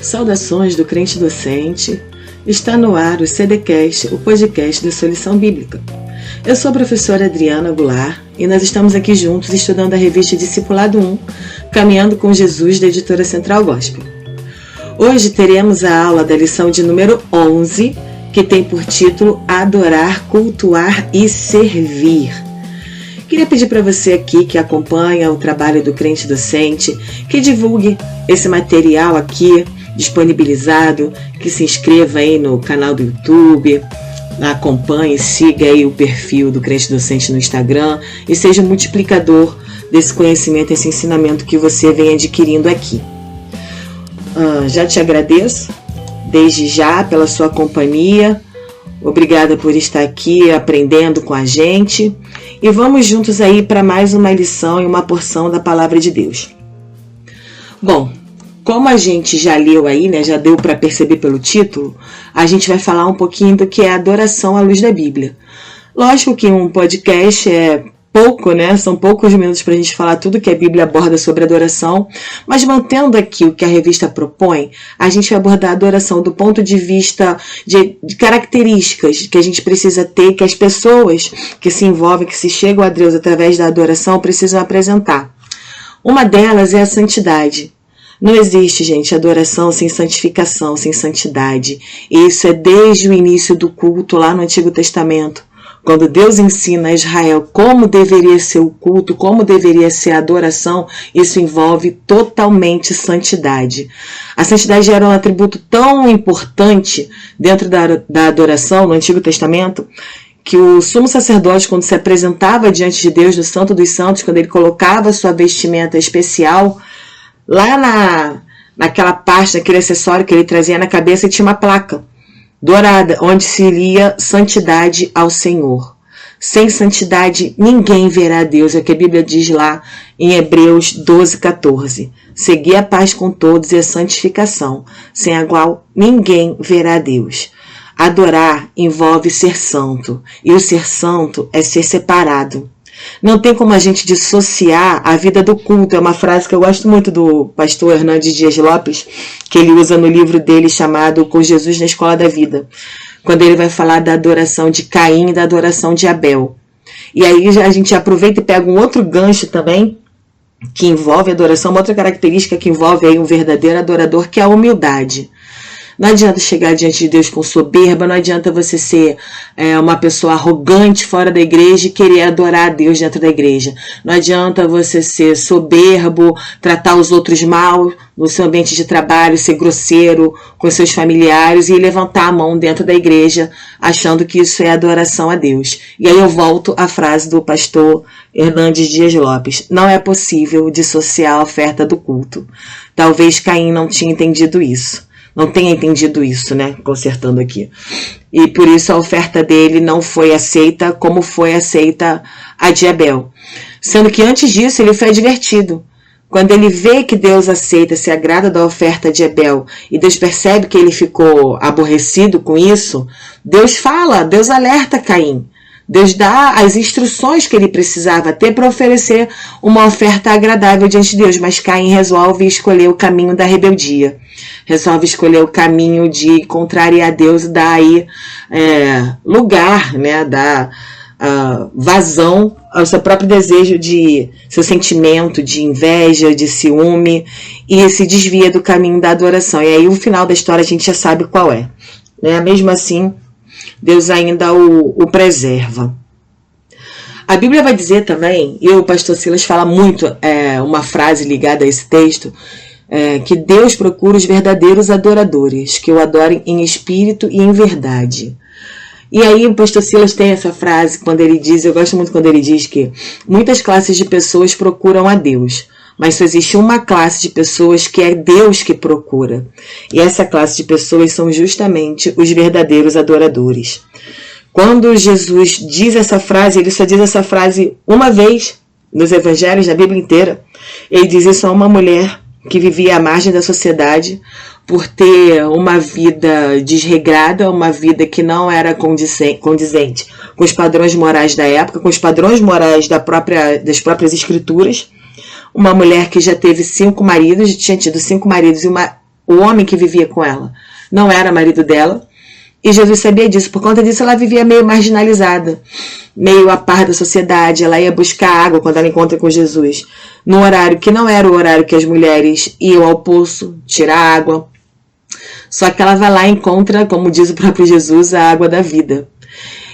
Saudações do crente docente. Está no ar o CDcast, o podcast da sua lição bíblica. Eu sou a professora Adriana Goulart e nós estamos aqui juntos estudando a revista Discipulado 1, Caminhando com Jesus, da editora Central Gospel. Hoje teremos a aula da lição de número 11, que tem por título Adorar, Cultuar e Servir. Queria pedir para você aqui que acompanha o trabalho do crente docente, que divulgue esse material aqui disponibilizado, que se inscreva aí no canal do YouTube, acompanhe, siga aí o perfil do crente docente no Instagram e seja um multiplicador desse conhecimento, esse ensinamento que você vem adquirindo aqui. Já te agradeço desde já pela sua companhia, obrigada por estar aqui aprendendo com a gente e vamos juntos aí para mais uma lição e uma porção da Palavra de Deus. Bom, como a gente já leu aí, né, já deu para perceber pelo título, a gente vai falar um pouquinho do que é adoração à luz da Bíblia. Lógico que um podcast é pouco, né, são poucos minutos para a gente falar tudo que a Bíblia aborda sobre adoração, mas mantendo aqui o que a revista propõe, a gente vai abordar a adoração do ponto de vista de características que a gente precisa ter, que as pessoas que se envolvem, que se chegam a Deus através da adoração precisam apresentar. Uma delas é a santidade. Não existe, gente, adoração sem santificação, sem santidade. Isso é desde o início do culto lá no Antigo Testamento. Quando Deus ensina a Israel como deveria ser o culto, como deveria ser a adoração, isso envolve totalmente santidade. A santidade era um atributo tão importante dentro da adoração no Antigo Testamento, que o sumo sacerdote, quando se apresentava diante de Deus no Santo dos Santos, quando ele colocava sua vestimenta especial, lá naquela parte, naquele acessório que ele trazia na cabeça, tinha uma placa dourada, onde se lia santidade ao Senhor. Sem santidade, ninguém verá a Deus. É o que a Bíblia diz lá em Hebreus 12:14. Segui a paz com todos e a santificação, sem a qual ninguém verá a Deus. Adorar envolve ser santo, e o ser santo é ser separado. Não tem como a gente dissociar a vida do culto. É uma frase que eu gosto muito do pastor Hernandes Dias Lopes, que ele usa no livro dele chamado Com Jesus na Escola da Vida, quando ele vai falar da adoração de Caim e da adoração de Abel. E aí a gente aproveita e pega um outro gancho também, que envolve a adoração, uma outra característica que envolve aí um verdadeiro adorador, que é a humildade. Não adianta chegar diante de Deus com soberba, não adianta você ser uma pessoa arrogante fora da igreja e querer adorar a Deus dentro da igreja. Não adianta você ser soberbo, tratar os outros mal no seu ambiente de trabalho, ser grosseiro com seus familiares e levantar a mão dentro da igreja achando que isso é adoração a Deus. E aí eu volto à frase do pastor Hernandes Dias Lopes. Não é possível dissociar a oferta do culto. Talvez Caim não tinha entendido isso. Não tenha entendido isso, né? Consertando aqui. E por isso a oferta dele não foi aceita como foi aceita a de Abel. Sendo que antes disso ele foi advertido. Quando ele vê que Deus aceita, se agrada da oferta de Abel, e Deus percebe que ele ficou aborrecido com isso, Deus fala, Deus alerta Caim. Deus dá as instruções que ele precisava ter para oferecer uma oferta agradável diante de Deus, mas Caim resolve escolher o caminho da rebeldia. Resolve escolher o caminho de contrariar Deus e dar aí lugar, né, dar vazão ao seu próprio desejo, seu sentimento de inveja, de ciúme, e se desvia do caminho da adoração. E aí o final da história a gente já sabe qual é, né? Mesmo assim, Deus ainda o preserva. A Bíblia vai dizer também, e o pastor Silas fala muito, uma frase ligada a esse texto, que Deus procura os verdadeiros adoradores, que o adorem em espírito e em verdade. E aí o pastor Silas tem essa frase quando ele diz, eu gosto muito quando ele diz que muitas classes de pessoas procuram a Deus, mas só existe uma classe de pessoas que é Deus que procura. E essa classe de pessoas são justamente os verdadeiros adoradores. Quando Jesus diz essa frase, ele só diz essa frase uma vez nos evangelhos, na Bíblia inteira. Ele diz isso a uma mulher que vivia à margem da sociedade por ter uma vida desregrada, uma vida que não era condizente com os padrões morais da época, com os padrões morais das próprias escrituras. Uma mulher que já teve 5 maridos, tinha tido 5 maridos e uma o homem que vivia com ela não era marido dela, e Jesus sabia disso. Por conta disso, ela vivia meio marginalizada, meio à par da sociedade. Ela ia buscar água quando ela encontra com Jesus, no horário que não era o horário que as mulheres iam ao poço tirar água. Só que ela vai lá e encontra, como diz o próprio Jesus, a água da vida.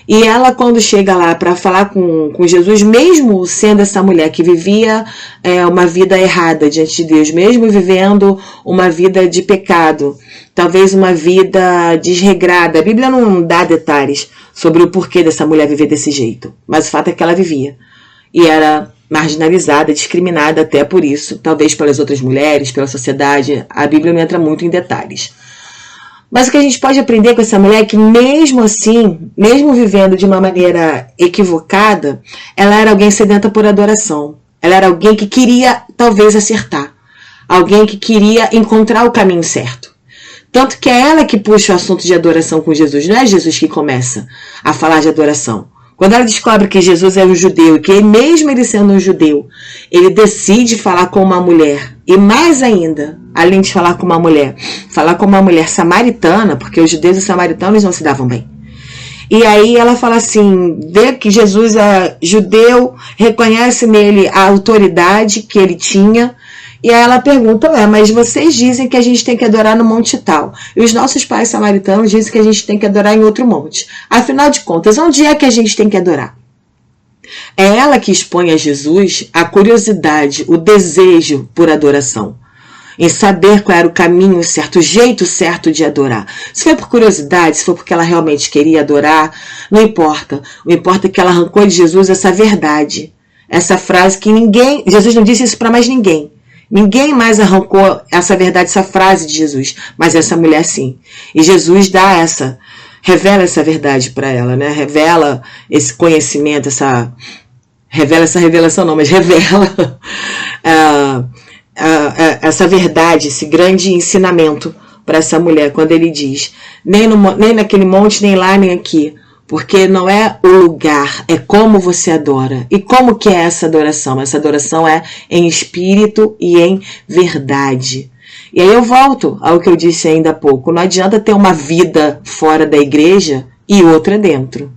E ela, quando chega lá para falar com Jesus, mesmo sendo essa mulher que vivia uma vida errada diante de Deus, mesmo vivendo uma vida de pecado, talvez uma vida desregrada, a Bíblia não dá detalhes sobre o porquê dessa mulher viver desse jeito, mas o fato é que ela vivia. E era marginalizada, discriminada até por isso, talvez pelas outras mulheres, pela sociedade. A Bíblia não entra muito em detalhes. Mas o que a gente pode aprender com essa mulher é que mesmo assim, mesmo vivendo de uma maneira equivocada, ela era alguém sedenta por adoração. Ela era alguém que queria talvez acertar. Alguém que queria encontrar o caminho certo. Tanto que é ela que puxa o assunto de adoração com Jesus. Não é Jesus que começa a falar de adoração. Quando ela descobre que Jesus é um judeu e que mesmo ele sendo um judeu, ele decide falar com uma mulher, e mais ainda, além de falar com uma mulher samaritana, porque os judeus e os samaritanos não se davam bem. E aí ela fala assim, vê que Jesus é judeu, reconhece nele a autoridade que ele tinha. E aí ela pergunta, mas vocês dizem que a gente tem que adorar no monte tal. E os nossos pais samaritanos dizem que a gente tem que adorar em outro monte. Afinal de contas, onde é que a gente tem que adorar? É ela que expõe a Jesus a curiosidade, o desejo por adoração. Em saber qual era o caminho certo, o jeito certo de adorar. Se foi por curiosidade, se foi porque ela realmente queria adorar, não importa. O importa é que ela arrancou de Jesus essa verdade. Essa frase que Jesus não disse isso para mais ninguém. Ninguém mais arrancou essa verdade, essa frase de Jesus, mas essa mulher sim. E Jesus revela essa verdade para ela, né? Revela esse conhecimento, revela essa verdade, esse grande ensinamento para essa mulher, quando ele diz, nem naquele monte, nem lá, nem aqui. Porque não é o lugar, é como você adora. E como que é essa adoração? Essa adoração é em espírito e em verdade. E aí eu volto ao que eu disse ainda há pouco. Não adianta ter uma vida fora da igreja e outra dentro.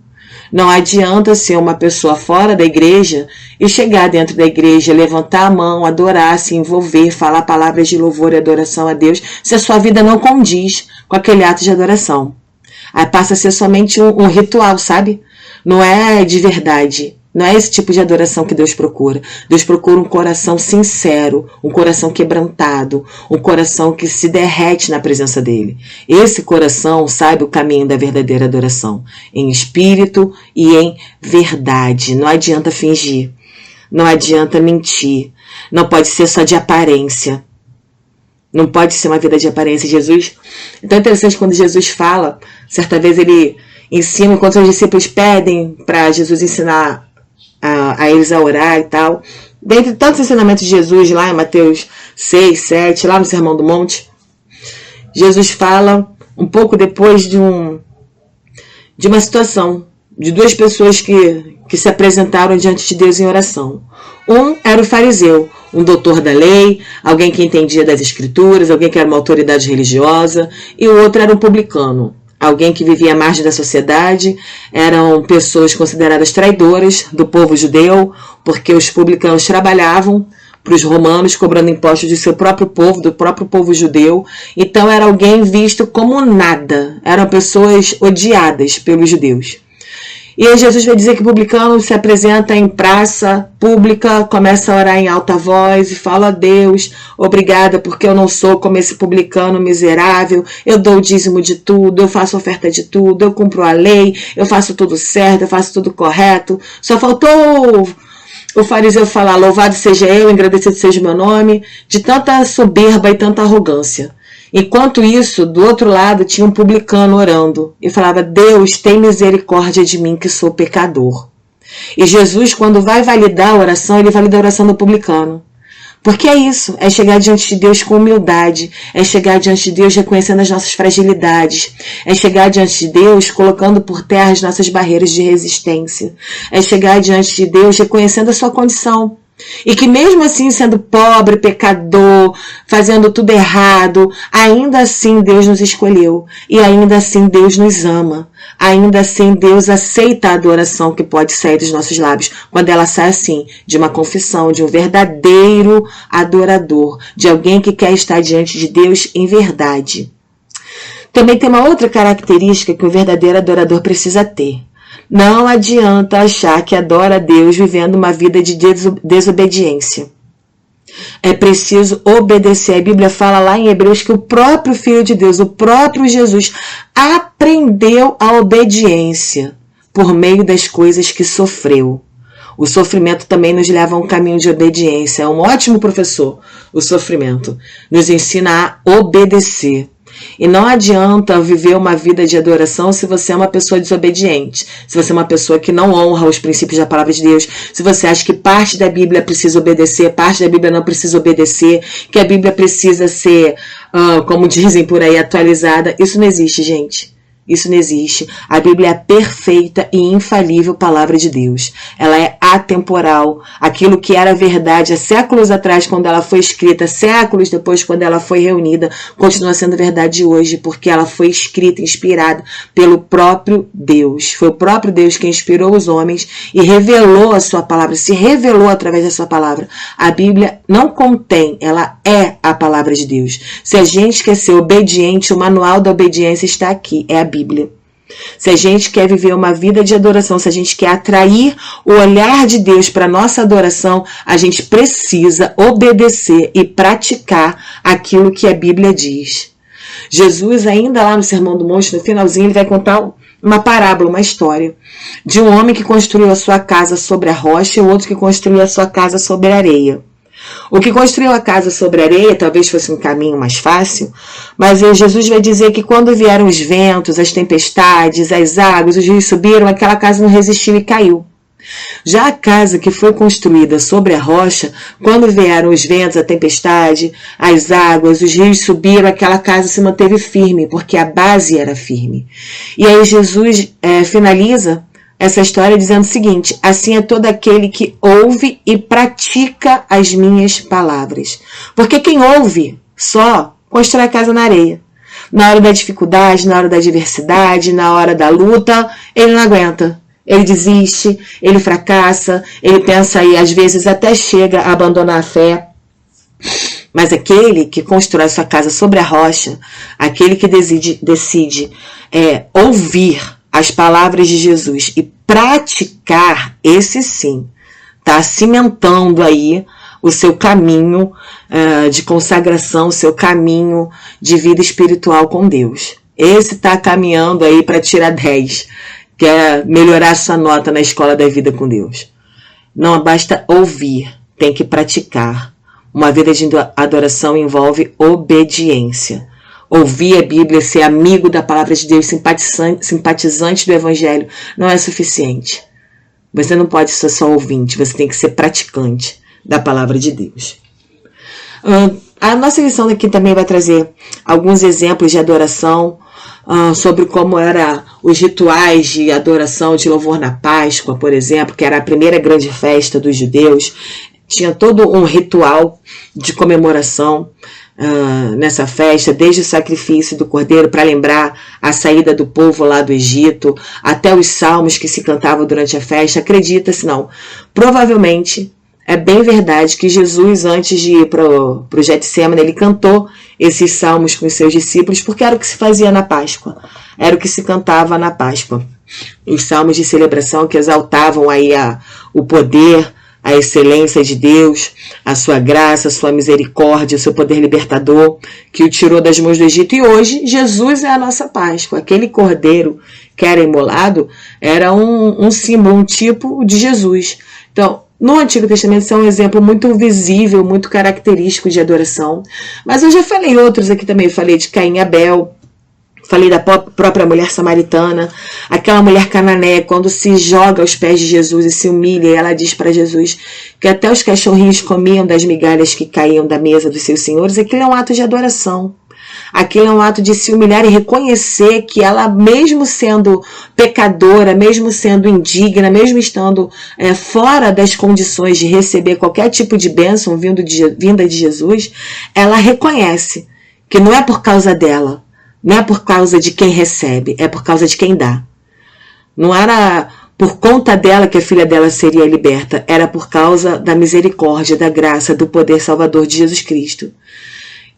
Não adianta ser uma pessoa fora da igreja e chegar dentro da igreja, levantar a mão, adorar, se envolver, falar palavras de louvor e adoração a Deus, se a sua vida não condiz com aquele ato de adoração. Aí passa a ser somente um ritual, sabe? Não é de verdade. Não é esse tipo de adoração que Deus procura. Deus procura um coração sincero, um coração quebrantado, um coração que se derrete na presença dele. Esse coração sabe o caminho da verdadeira adoração, em espírito e em verdade. Não adianta fingir, não adianta mentir, não pode ser só de aparência. Não pode ser uma vida de aparência. Jesus, é tão interessante quando Jesus fala, certa vez ele ensina, enquanto os discípulos pedem para Jesus ensinar a eles a orar e tal. Dentre tantos ensinamentos de Jesus, lá em Mateus 6, 7, lá no Sermão do Monte, Jesus fala, um pouco depois de uma situação, de duas pessoas que se apresentaram diante de Deus em oração. Um era o fariseu, um doutor da lei, alguém que entendia das escrituras, alguém que era uma autoridade religiosa, e o outro era um publicano, alguém que vivia à margem da sociedade. Eram pessoas consideradas traidoras do povo judeu, porque os publicanos trabalhavam para os romanos, cobrando impostos do seu próprio povo, do próprio povo judeu. Então era alguém visto como nada, eram pessoas odiadas pelos judeus. E aí Jesus vai dizer que o publicano se apresenta em praça pública, começa a orar em alta voz e fala: a Deus, obrigada porque eu não sou como esse publicano miserável, eu dou o dízimo de tudo, eu faço oferta de tudo, eu cumpro a lei, eu faço tudo certo, eu faço tudo correto. Só faltou o fariseu falar: louvado seja eu, engrandecido seja o meu nome, de tanta soberba e tanta arrogância. Enquanto isso, do outro lado, tinha um publicano orando e falava: Deus, tem misericórdia de mim que sou pecador. E Jesus, quando vai validar a oração, ele valida a oração do publicano. Porque é isso, é chegar diante de Deus com humildade, é chegar diante de Deus reconhecendo as nossas fragilidades, é chegar diante de Deus colocando por terra as nossas barreiras de resistência, é chegar diante de Deus reconhecendo a sua condição, E que mesmo assim, sendo pobre, pecador, fazendo tudo errado, ainda assim Deus nos escolheu. E ainda assim Deus nos ama. Ainda assim Deus aceita a adoração que pode sair dos nossos lábios. Quando ela sai assim, de uma confissão, de um verdadeiro adorador. De alguém que quer estar diante de Deus em verdade. Também tem uma outra característica que o verdadeiro adorador precisa ter. Não adianta achar que adora a Deus vivendo uma vida de desobediência. É preciso obedecer. A Bíblia fala lá em Hebreus que o próprio Filho de Deus, o próprio Jesus, aprendeu a obediência por meio das coisas que sofreu. O sofrimento também nos leva a um caminho de obediência. É um ótimo professor, o sofrimento. Nos ensina a obedecer. E não adianta viver uma vida de adoração se você é uma pessoa desobediente, se você é uma pessoa que não honra os princípios da palavra de Deus, se você acha que parte da Bíblia precisa obedecer, parte da Bíblia não precisa obedecer, que a Bíblia precisa ser, como dizem por aí, atualizada. Isso não existe, gente. Isso não existe. A Bíblia é a perfeita e infalível palavra de Deus. Ela é atemporal. Aquilo que era verdade há séculos atrás, quando ela foi escrita, séculos depois, quando ela foi reunida, continua sendo verdade hoje, porque ela foi escrita, inspirada pelo próprio Deus. Foi o próprio Deus que inspirou os homens e revelou a sua palavra, se revelou através da sua palavra. A Bíblia não contém, ela é a palavra de Deus. Se a gente quer ser obediente, o manual da obediência está aqui, é a Bíblia. Se a gente quer viver uma vida de adoração, se a gente quer atrair o olhar de Deus para a nossa adoração, a gente precisa obedecer e praticar aquilo que a Bíblia diz. Jesus, ainda lá no Sermão do Monte, no finalzinho, ele vai contar uma parábola, uma história de um homem que construiu a sua casa sobre a rocha e o outro que construiu a sua casa sobre a areia. O que construiu a casa sobre a areia talvez fosse um caminho mais fácil, mas Jesus vai dizer que quando vieram os ventos, as tempestades, as águas, os rios subiram, aquela casa não resistiu e caiu. Já a casa que foi construída sobre a rocha, quando vieram os ventos, a tempestade, as águas, os rios subiram, aquela casa se manteve firme, porque a base era firme. E aí Jesus finaliza essa história dizendo o seguinte: assim é todo aquele que ouve e pratica as minhas palavras. Porque quem ouve só constrói a casa na areia. Na hora da dificuldade, na hora da adversidade, na hora da luta, ele não aguenta. Ele desiste, ele fracassa, ele pensa aí, às vezes até chega a abandonar a fé. Mas aquele que constrói sua casa sobre a rocha, aquele que decide ouvir as palavras de Jesus e praticar, esse sim, está cimentando aí o seu caminho de consagração, o seu caminho de vida espiritual com Deus. Esse está caminhando aí para tirar 10, quer melhorar sua nota na escola da vida com Deus. Não basta ouvir, tem que praticar. Uma vida de adoração envolve obediência. Ouvir a Bíblia, ser amigo da palavra de Deus, simpatizante do Evangelho, não é suficiente. Você não pode ser só ouvinte, você tem que ser praticante da palavra de Deus. A nossa lição aqui também vai trazer alguns exemplos de adoração, sobre como eram os rituais de adoração, de louvor na Páscoa, por exemplo, que era a primeira grande festa dos judeus. Tinha todo um ritual de comemoração nessa festa, desde o sacrifício do cordeiro para lembrar a saída do povo lá do Egito, até os salmos que se cantavam durante a festa. Acredita-se não, provavelmente é bem verdade que Jesus, antes de ir para o Getsemane, ele cantou esses salmos com os seus discípulos, porque era o que se fazia na Páscoa, era o que se cantava na Páscoa. Os salmos de celebração que exaltavam aí o poder, a excelência de Deus, a sua graça, a sua misericórdia, o seu poder libertador, que o tirou das mãos do Egito. E hoje, Jesus é a nossa Páscoa. Aquele cordeiro que era imolado era um símbolo, um tipo de Jesus. Então, no Antigo Testamento, isso é um exemplo muito visível, muito característico de adoração. Mas eu já falei outros aqui também. Eu falei de Caim e Abel, falei da própria mulher samaritana, aquela mulher cananeia, quando se joga aos pés de Jesus e se humilha, e ela diz para Jesus que até os cachorrinhos comiam das migalhas que caíam da mesa dos seus senhores. Aquilo é um ato de adoração. Aquilo é um ato de se humilhar e reconhecer que ela, mesmo sendo pecadora, mesmo sendo indigna, mesmo estando fora das condições de receber qualquer tipo de bênção vinda de Jesus, ela reconhece que não é por causa dela, não é por causa de quem recebe, é por causa de quem dá. Não era por conta dela que a filha dela seria liberta, era por causa da misericórdia, da graça, do poder salvador de Jesus Cristo.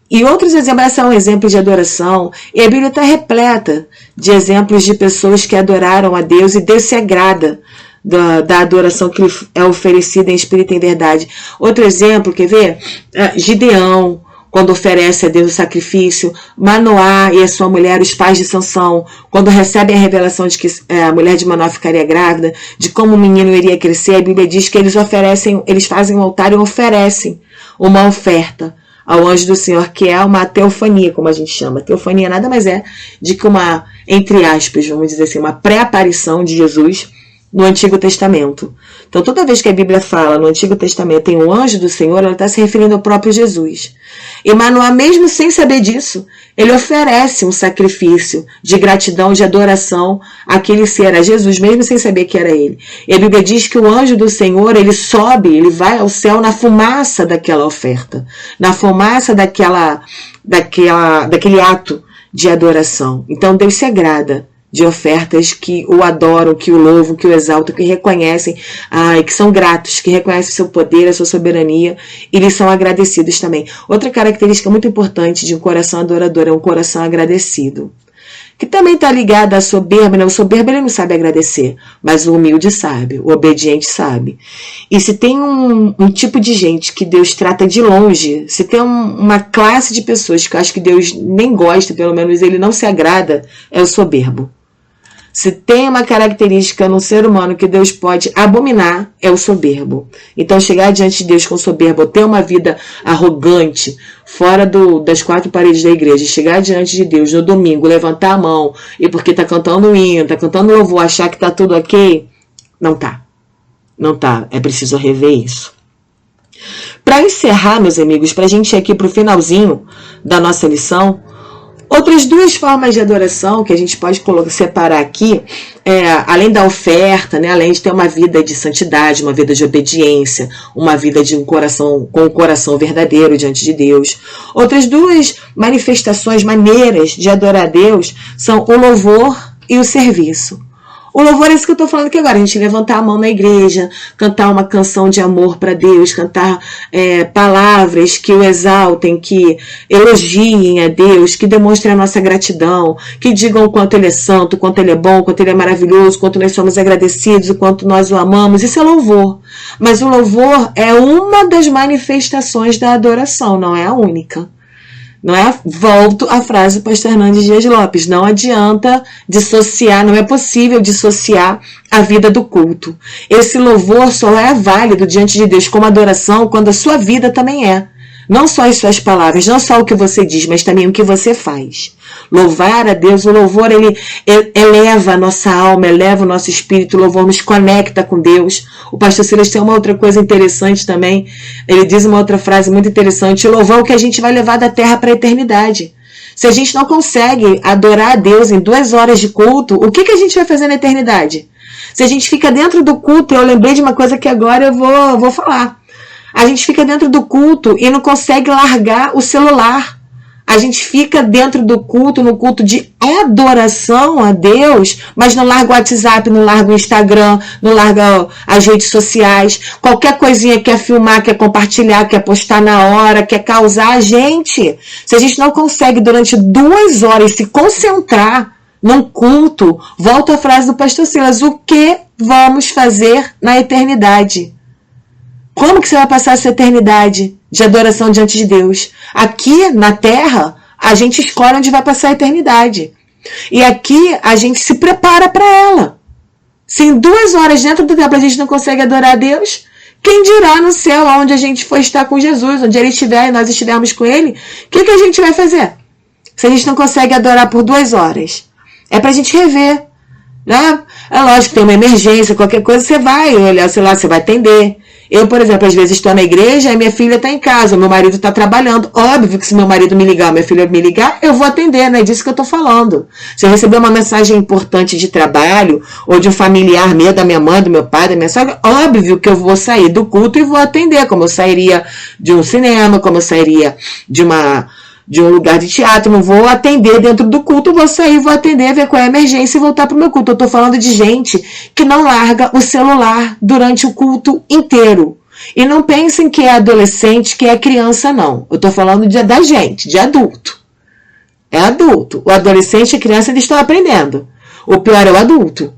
E outros exemplos, essa é um exemplo de adoração, e a Bíblia está repleta de exemplos de pessoas que adoraram a Deus e Deus se agrada da adoração que lhe é oferecida em espírito e em verdade. Outro exemplo, quer ver? Gideão, quando oferece a Deus o sacrifício, Manoá e a sua mulher, os pais de Sansão, quando recebem a revelação de que a mulher de Manoá ficaria grávida, de como o menino iria crescer, a Bíblia diz que eles fazem um altar e oferecem uma oferta ao anjo do Senhor, que é uma teofania, como a gente chama. Teofania nada mais é de que uma, entre aspas, vamos dizer assim, uma pré-aparição de Jesus no Antigo Testamento. Então, toda vez que a Bíblia fala no Antigo Testamento tem um anjo do Senhor, ela está se referindo ao próprio Jesus. E Manoá, mesmo sem saber disso, ele oferece um sacrifício de gratidão, de adoração àquele ser, a Jesus, mesmo sem saber que era ele. E a Bíblia diz que o anjo do Senhor, ele sobe, ele vai ao céu na fumaça daquela oferta, na fumaça daquele ato de adoração. Então, Deus se agrada de ofertas que o adoram, que o louvam, que o exaltam, que reconhecem, que são gratos, que reconhecem o seu poder, a sua soberania, e lhes são agradecidos também. Outra característica muito importante de um coração adorador é um coração agradecido, que também está ligado à soberba, né? O soberbo ele não sabe agradecer, mas o humilde sabe, o obediente sabe. E se tem um tipo de gente que Deus trata de longe, se tem uma classe de pessoas que eu acho que Deus nem gosta, pelo menos ele não se agrada, é o soberbo. Se tem uma característica no ser humano que Deus pode abominar, é o soberbo. Então, chegar diante de Deus com soberbo, ou ter uma vida arrogante, fora das quatro paredes da igreja, chegar diante de Deus no domingo, levantar a mão, e porque está cantando hino, está cantando louvor, achar que está tudo ok, não tá. Não tá. É preciso rever isso. Para encerrar, meus amigos, para a gente ir aqui para o finalzinho da nossa lição, outras duas formas de adoração que a gente pode separar aqui, além da oferta, né, além de ter uma vida de santidade, uma vida de obediência, uma vida de com um coração verdadeiro diante de Deus. Outras duas maneiras de adorar a Deus são o louvor e o serviço. O louvor é isso que eu estou falando aqui agora, a gente levantar a mão na igreja, cantar uma canção de amor para Deus, cantar palavras que o exaltem, que elogiem a Deus, que demonstrem a nossa gratidão, que digam o quanto Ele é santo, o quanto Ele é bom, o quanto Ele é maravilhoso, o quanto nós somos agradecidos, o quanto nós o amamos. Isso é louvor. Mas o louvor é uma das manifestações da adoração, não é a única. Não é? Volto à frase do pastor Hernandes Dias Lopes. Não adianta dissociar, não é possível dissociar a vida do culto. Esse louvor só é válido diante de Deus como adoração quando a sua vida também é. Não só as suas palavras, não só o que você diz, mas também o que você faz. Louvar a Deus, o louvor, ele eleva a nossa alma, eleva o nosso espírito, o louvor nos conecta com Deus. O pastor Silas tem uma outra coisa interessante também, ele diz uma outra frase muito interessante, louvar o que a gente vai levar da terra para a eternidade. Se a gente não consegue adorar a Deus em 2 horas de culto, o que a gente vai fazer na eternidade? Se a gente fica dentro do culto, eu lembrei de uma coisa que agora eu vou falar. A gente fica dentro do culto e não consegue largar o celular. A gente fica dentro do culto, no culto de adoração a Deus, mas não larga o WhatsApp, não larga o Instagram, não larga as redes sociais. Qualquer coisinha quer filmar, quer compartilhar, quer postar na hora, quer causar a gente. Se a gente não consegue durante 2 horas se concentrar num culto, volta à frase do pastor Silas, o que vamos fazer na eternidade? Como que você vai passar essa eternidade de adoração diante de Deus? Aqui na terra, a gente escolhe onde vai passar a eternidade. E aqui a gente se prepara para ela. Se em 2 horas dentro do templo a gente não consegue adorar a Deus, quem dirá no céu, onde a gente for estar com Jesus, onde Ele estiver e nós estivermos com Ele, o que a gente vai fazer? Se a gente não consegue adorar por 2 horas. É para a gente rever. Né? É lógico que tem uma emergência, qualquer coisa, você vai olhar, sei lá, você vai atender. Eu, por exemplo, às vezes estou na igreja e minha filha está em casa, meu marido está trabalhando. Óbvio que se meu marido me ligar, minha filha me ligar, eu vou atender, não é disso que eu estou falando. Se eu receber uma mensagem importante de trabalho, ou de um familiar meu, da minha mãe, do meu pai, da minha sogra, óbvio que eu vou sair do culto e vou atender, como eu sairia de um cinema, como eu sairia de um lugar de teatro, não vou atender dentro do culto, vou sair, vou atender, ver qual é a emergência e voltar para o meu culto. Eu estou falando de gente que não larga o celular durante o culto inteiro. E não pensem que é adolescente, que é criança, não. Eu estou falando da gente, de adulto. É adulto. O adolescente e a criança eles estão aprendendo. O pior é o adulto.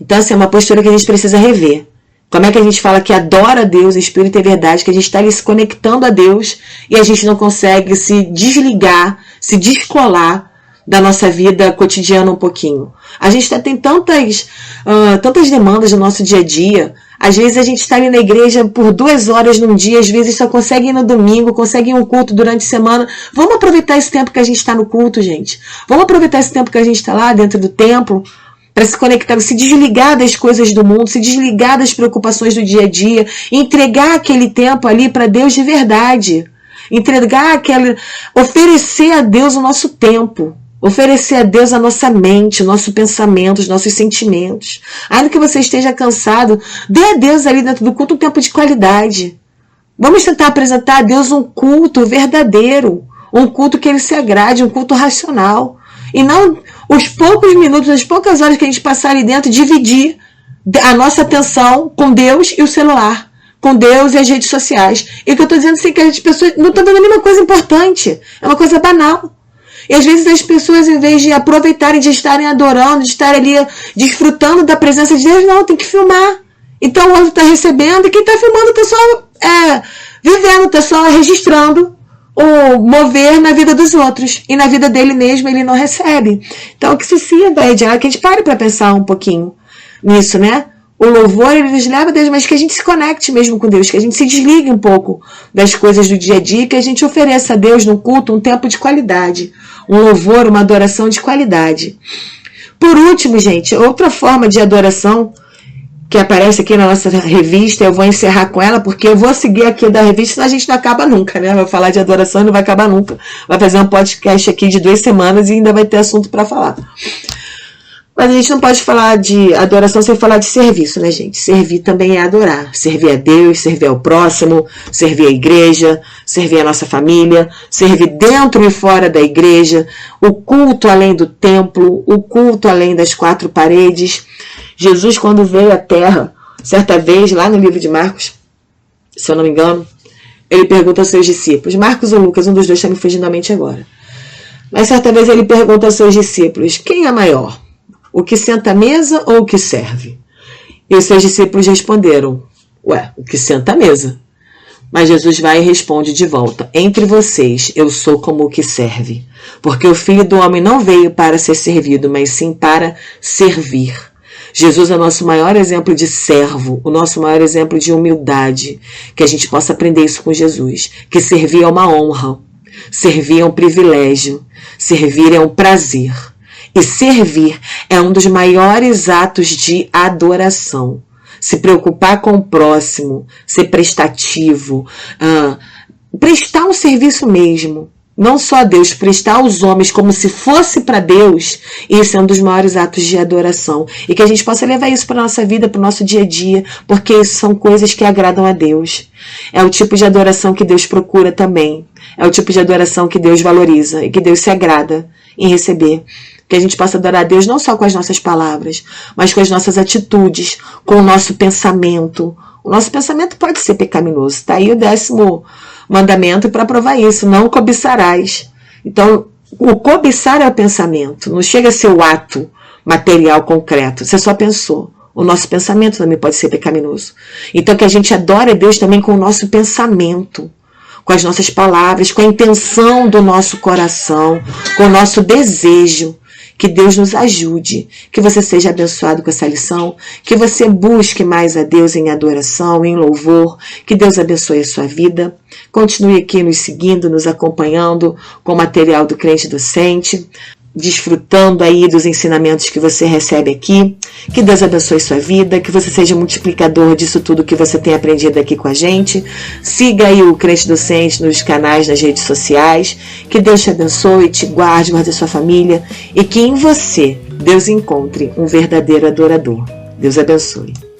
Então, assim, é uma postura que a gente precisa rever. Como é que a gente fala que adora a Deus, Espírito e verdade, que a gente está ali se conectando a Deus e a gente não consegue se desligar, se descolar da nossa vida cotidiana um pouquinho. A gente tem tantas demandas no nosso dia a dia. Às vezes a gente está ali na igreja por 2 horas num dia, às vezes só consegue ir no domingo, consegue ir um culto durante a semana. Vamos aproveitar esse tempo que a gente está no culto, gente. Vamos aproveitar esse tempo que a gente está lá dentro do templo, para se conectar, se desligar das coisas do mundo, se desligar das preocupações do dia a dia, entregar aquele tempo ali para Deus de verdade, oferecer a Deus o nosso tempo, oferecer a Deus a nossa mente, o nosso pensamento, os nossos sentimentos. Ainda que você esteja cansado, dê a Deus ali dentro do culto um tempo de qualidade. Vamos tentar apresentar a Deus um culto verdadeiro, um culto que Ele se agrade, um culto racional. E não os poucos minutos, as poucas horas que a gente passar ali dentro, dividir a nossa atenção com Deus e o celular, com Deus e as redes sociais. E o que eu estou dizendo assim, que as pessoas não estão vendo nenhuma coisa importante, é uma coisa banal. E às vezes as pessoas, em vez de aproveitarem, de estarem adorando, de estarem ali desfrutando da presença de Deus, não, tem que filmar. Então o outro está recebendo e quem está filmando está só vivendo, está só registrando o mover na vida dos outros. E na vida dele mesmo ele não recebe. Então que se sirva, que a gente pare para pensar um pouquinho nisso, né? O louvor, ele nos leva a Deus, mas que a gente se conecte mesmo com Deus, que a gente se desligue um pouco das coisas do dia a dia, que a gente ofereça a Deus no culto um tempo de qualidade, um louvor, uma adoração de qualidade. Por último, gente, outra forma de adoração que aparece aqui na nossa revista, eu vou encerrar com ela, porque eu vou seguir aqui da revista, senão a gente não acaba nunca, né? Vai falar de adoração e não vai acabar nunca. Vai fazer um podcast aqui de 2 semanas e ainda vai ter assunto para falar. Mas a gente não pode falar de adoração sem falar de serviço, né, gente? Servir também é adorar. Servir a Deus, servir ao próximo, servir a igreja, servir a nossa família, servir dentro e fora da igreja, o culto além do templo, o culto além das 4 paredes. Jesus, quando veio à Terra, certa vez, lá no livro de Marcos, se eu não me engano, ele pergunta aos seus discípulos, Marcos ou Lucas, um dos dois está me fugindo da mente agora. Mas certa vez ele pergunta aos seus discípulos, quem é maior? O que senta à mesa ou o que serve? E os seus discípulos responderam, o que senta à mesa. Mas Jesus vai e responde de volta, entre vocês eu sou como o que serve, porque o Filho do Homem não veio para ser servido, mas sim para servir. Jesus é o nosso maior exemplo de servo, o nosso maior exemplo de humildade, que a gente possa aprender isso com Jesus, que servir é uma honra, servir é um privilégio, servir é um prazer. E servir é um dos maiores atos de adoração. Se preocupar com o próximo, ser prestativo, prestar um serviço mesmo. Não só a Deus, prestar aos homens como se fosse para Deus, isso é um dos maiores atos de adoração. E que a gente possa levar isso para a nossa vida, para o nosso dia a dia, porque isso são coisas que agradam a Deus. É o tipo de adoração que Deus procura também. É o tipo de adoração que Deus valoriza e que Deus se agrada em receber. Que a gente possa adorar a Deus não só com as nossas palavras, mas com as nossas atitudes, com o nosso pensamento. O nosso pensamento pode ser pecaminoso. Está aí o 10º mandamento para provar isso. Não cobiçarás. Então, o cobiçar é o pensamento. Não chega a ser o ato material concreto. Você só pensou. O nosso pensamento também pode ser pecaminoso. Então, que a gente adore a Deus também com o nosso pensamento, com as nossas palavras, com a intenção do nosso coração, com o nosso desejo. Que Deus nos ajude, que você seja abençoado com essa lição, que você busque mais a Deus em adoração, em louvor, que Deus abençoe a sua vida. Continue aqui nos seguindo, nos acompanhando com o material do Crente Docente. desfrutando aí dos ensinamentos que você recebe aqui. Que Deus abençoe sua vida, que você seja multiplicador disso tudo que você tem aprendido aqui com a gente. Siga aí o Crente Docente nos canais, nas redes sociais. Que Deus te abençoe, te guarde a sua família e que em você Deus encontre um verdadeiro adorador. Deus abençoe.